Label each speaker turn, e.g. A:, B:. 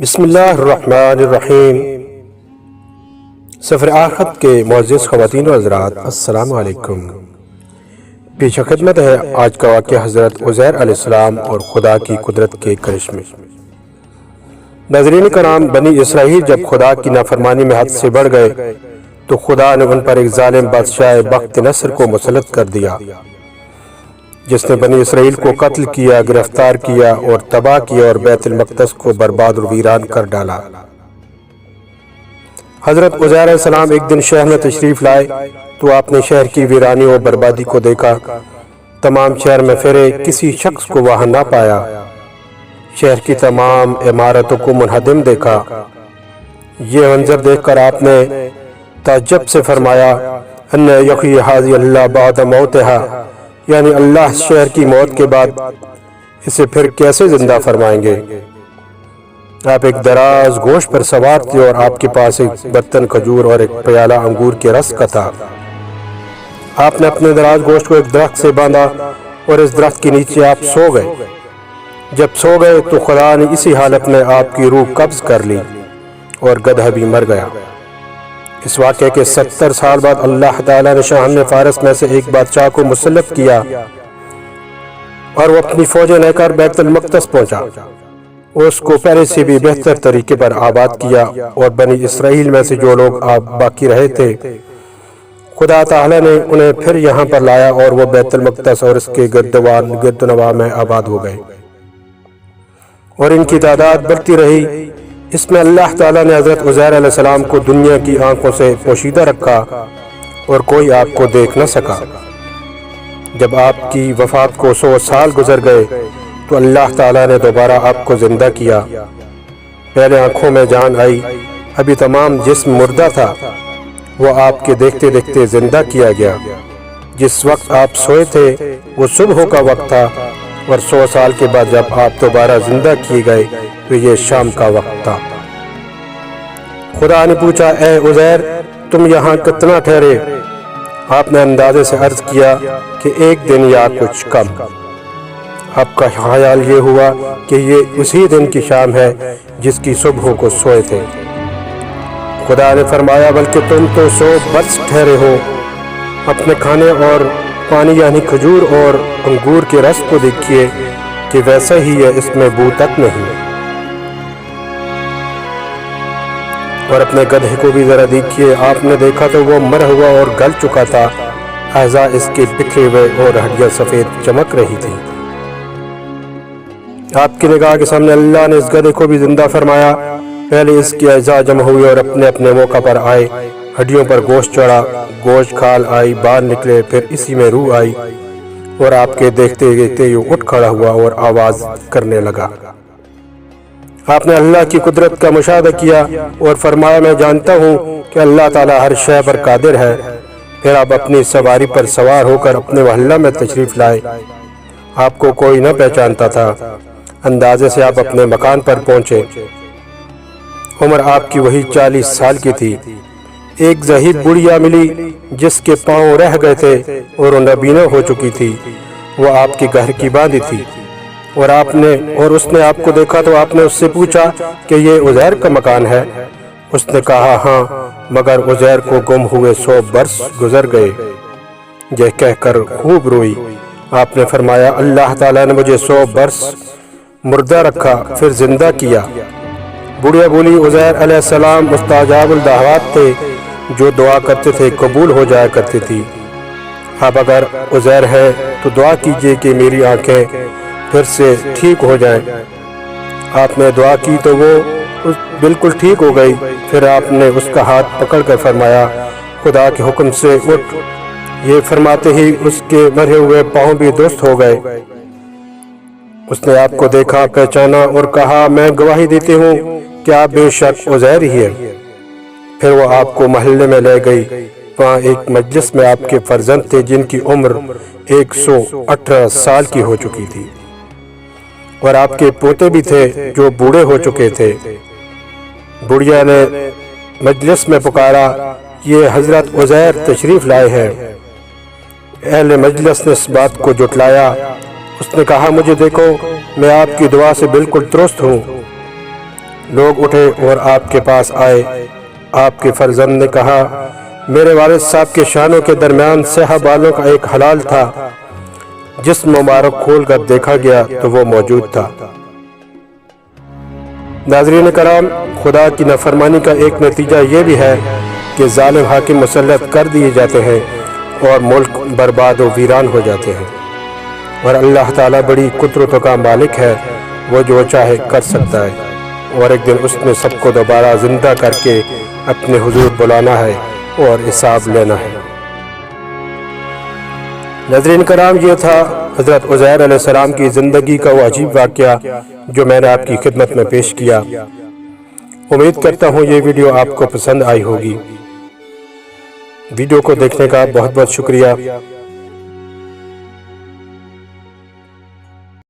A: بسم اللہ الرحمن الرحیم۔ سفر آخرت کے معزز خواتین و حضرات، السلام علیکم۔ پیش خدمت ہے آج کا واقعہ حضرت عزیر علیہ السلام اور خدا کی قدرت کے کرشمے۔ ناظرین کرام، بنی اسرائیل جب خدا کی نافرمانی میں حد سے بڑھ گئے تو خدا نے ان پر ایک ظالم بادشاہ بخت نصر کو مسلط کر دیا، جس نے بنی اسرائیل کو قتل کیا، گرفتار کیا اور تباہ کیا اور بیت المقدس کو برباد و ویران کر ڈالا۔ حضرت عزیر علیہ السلام ایک دن شہر میں تشریف لائے تو آپ نے شہر کی ویرانی اور بربادی کو دیکھا۔ تمام شہر میں پھرے، کسی شخص کو وہاں نہ پایا۔ شہر کی تمام عمارتوں کو منہدم دیکھا۔ یہ منظر دیکھ کر آپ نے تعجب سے فرمایا، ان یحیی ھذہ اللہ بعد موتھا، یعنی اللہ شہر کی موت کے بعد اسے پھر کیسے زندہ فرمائیں گے۔ آپ ایک دراز گوشت پر سوار تھے اور آپ کے پاس ایک برتن کھجور اور ایک پیالہ انگور کے رس کا تھا۔ آپ نے اپنے دراز گوشت کو ایک درخت سے باندھا اور اس درخت کے نیچے آپ سو گئے۔ جب سو گئے تو خدا نے اسی حالت میں آپ کی روح قبض کر لی اور گدھا بھی مر گیا۔ اس واقعے کے 70 سال بعد اللہ تعالیٰ نے شاہن فارس میں سے ایک بادشاہ کو مسلط کیا اور وہ اپنی فوجیں لے کر بیت المقدس پہنچا۔ اس کو پہلے سے بھی بہتر طریقے پر آباد کیا اور بنی اسرائیل میں سے جو لوگ باقی رہے تھے، خدا تعالیٰ نے انہیں پھر یہاں پر لایا اور وہ بیت المقدس اور اس کے گرد و نواح میں آباد ہو گئے اور ان کی تعداد بڑھتی رہی۔ اس میں اللہ تعالیٰ نے حضرت عزیر علیہ السلام کو دنیا کی آنکھوں سے پوشیدہ رکھا اور کوئی آپ کو دیکھ نہ سکا۔ جب آپ کی وفات کو 100 سال گزر گئے تو اللہ تعالیٰ نے دوبارہ آپ کو زندہ کیا۔ پہلے آنکھوں میں جان آئی، ابھی تمام جسم مردہ تھا، وہ آپ کے دیکھتے دیکھتے زندہ کیا گیا۔ جس وقت آپ سوئے تھے وہ صبح کا وقت تھا اور 100 سال کے بعد جب آپ دوبارہ زندہ کیے گئے تو یہ شام کا وقت تھا۔ خدا نے پوچھا، اے عزیر، تم یہاں کتنا ٹھہرے؟ آپ نے اندازے سے عرض کیا کہ 1 دن یا کچھ کم۔ آپ کا خیال یہ ہوا کہ یہ اسی دن کی شام ہے جس کی صبح کو سوئے تھے۔ خدا نے فرمایا، بلکہ تم تو 100 برس ٹھہرے ہو۔ اپنے کھانے اور پانی یعنی کھجور اور انگور کے رس کو دیکھیے کہ ویسا ہی ہے، اس میں بو تک نہیں۔ اور اپنے گدھے کو بھی ذرا دیکھیے، آپ نے دیکھا تو وہ مرا ہوا اور گل چکا تھا، اعضاء اس کے بکھرے ہوئے اور ہڈیاں سفید چمک رہی تھی۔ آپ کی نگاہ کے سامنے اللہ نے اس گدھے کو بھی زندہ فرمایا۔ پہلے اس کی اعضاء جمع ہوئی اور اپنے اپنے موقع پر آئے، ہڈیوں پر گوشت چڑھا، گوشت کھال آئی، بال نکلے، پھر اسی میں روح آئی اور آپ کے دیکھتے دیکھتے یہ اٹھ کھڑا ہوا اور آواز کرنے لگا۔ آپ نے اللہ کی قدرت کا مشاہدہ کیا اور فرمایا، میں جانتا ہوں کہ اللہ تعالیٰ ہر شے پر قادر ہے۔ پھر آپ اپنی سواری پر سوار ہو کر اپنے محلہ میں تشریف لائے۔ آپ کو کوئی نہ پہچانتا تھا۔ اندازے سے آپ اپنے مکان پر پہنچے۔ عمر آپ کی وہی 40 سال کی تھی۔ ایک ضعیف بڑھیا ملی جس کے پاؤں رہ گئے تھے اور وہ نابینا ہو چکی تھی، وہ آپ کے گھر کی باندھی تھی اور اس نے آپ کو دیکھا تو آپ نے اس سے پوچھا کہ یہ عزیر کا مکان ہے؟ اس نے کہا، ہاں، مگر عزیر کو گم ہوئے 100 برس گزر گئے۔ یہ کہہ کر خوب روئی۔ آپ نے فرمایا، اللہ تعالیٰ نے مجھے 100 برس مردہ رکھا پھر زندہ کیا۔ بڑھیا بولی، عزیر علیہ السلام مستجاب الدعوات تھے، جو دعا کرتے تھے قبول ہو جایا کرتی تھی۔ اب اگر عزیر ہے تو دعا کیجئے کہ میری آنکھیں پھر سے ٹھیک ہو جائیں۔ آپ نے دعا کی تو وہ بالکل ٹھیک ہو گئی۔ پھر آپ نے اس کا ہاتھ پکڑ کر فرمایا، خدا کے حکم سے اٹھ۔ یہ فرماتے ہی اس کے مرے ہوئے پاؤں بھی درست ہو گئے۔ اس نے آپ کو دیکھا، پہچانا اور کہا، میں گواہی دیتی ہوں کہ آپ بے شک عزیر ہی ہے۔ پھر وہ آپ کو محلے میں لے گئی۔ وہاں ایک مجلس میں آپ کے فرزند تھے جن کی عمر 118 سال کی ہو چکی تھی، اور آپ کے پوتے بھی تھے جو بوڑھے ہو چکے تھے۔ بڑھیا نے مجلس میں پکارا، یہ حضرت عزیر تشریف لائے ہیں۔ اہل مجلس نے اس بات کو جھٹلایا۔ اس نے کہا، مجھے دیکھو، میں آپ کی دعا سے بالکل درست ہوں۔ لوگ اٹھے اور آپ کے پاس آئے۔ آپ کے فرزند نے کہا، میرے والد صاحب کے شانوں کے درمیان سیاہ بالوں کا ایک حلال تھا، جس مبارک کھول کر دیکھا گیا تو وہ موجود تھا۔ ناظرین کرام، خدا کی نافرمانی کا ایک نتیجہ یہ بھی ہے کہ ظالم حاکم مسلط کر دیے جاتے ہیں اور ملک برباد و ویران ہو جاتے ہیں، اور اللہ تعالیٰ بڑی قدرتوں کا مالک ہے، وہ جو چاہے کر سکتا ہے، اور ایک دن اس نے سب کو دوبارہ زندہ کر کے اپنے حضور بلانا ہے اور حساب لینا ہے۔ ناظرین کرام، یہ تھا حضرت عزیر علیہ السلام کی زندگی کا وہ عجیب واقعہ جو میں نے آپ کی خدمت میں پیش کیا۔ امید کرتا ہوں یہ ویڈیو آپ کو پسند آئی ہوگی۔ ویڈیو کو دیکھنے کا بہت بہت شکریہ۔